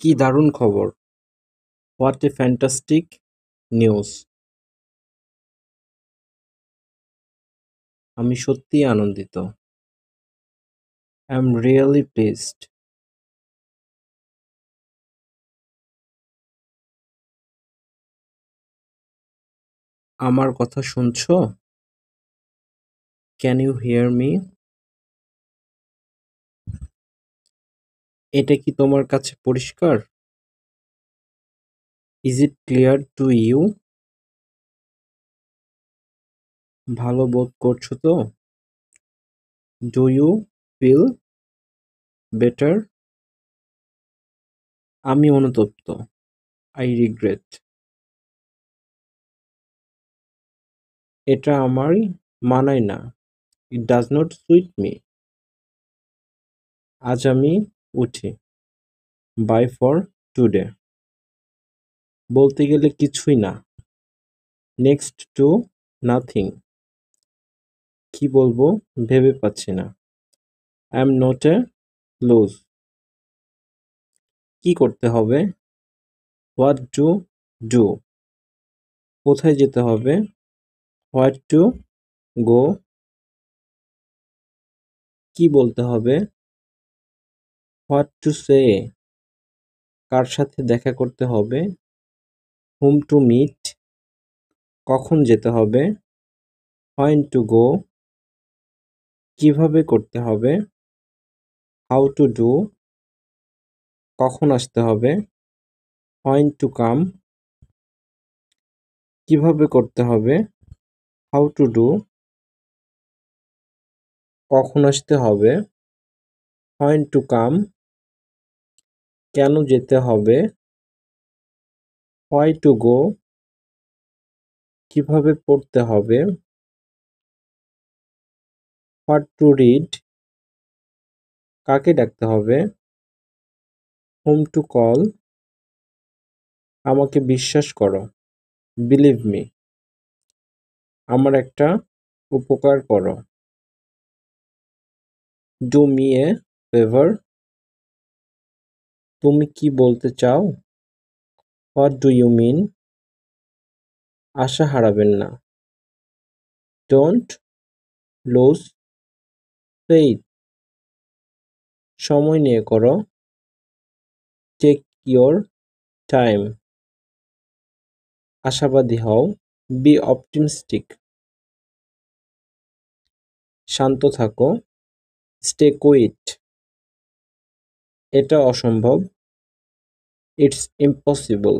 কি দারুণ খবর! What a fantastic news! আমি সত্যিই আনন্দিত। I am really pleased. আমার কথা শুনছো? Can you hear me? এটা কি তোমার কাছে পরিষ্কার? Is it clear to you? ভালো বোধ করছো তো? Do you feel better? আমি অনুতপ্ত। I regret. এটা আমায় মানায় না। It does not suit me. আজ আমি উঠি। Bye for today. বলতে গেলে কিছুই না। Next to nothing. কি বলবো ভেবে পাচ্ছি না। I am not a lose. কি করতে হবে? What to do. কোথায় যেতে হবে? What to go. কি বলতে হবে? What to say. কার সাথে দেখা করতে হবে? Whom to meet. কখন যেতে হবে? When to go. কিভাবে করতে হবে? How to do. কখন আসতে হবে? When to come. কিভাবে করতে হবে? How to do. কখন আসতে হবে? When to come. কেন যেতে হবে? Why to go. কিভাবে পড়তে হবে? What to read. কাকে ডাকতে হবে? Whom to call. আমাকে বিশ্বাস করো। Believe me. আমার একটা উপকার করো। Do me a favour. তুমি কি বলতে চাও? What do you mean. আশা হারাবেন না। Don't lose faith. সময় নিয়ে করো। Take your time. আশাবাদী হও। Be optimistic. শান্ত থাকো। Stay quiet. এটা অসম্ভব। It's impossible.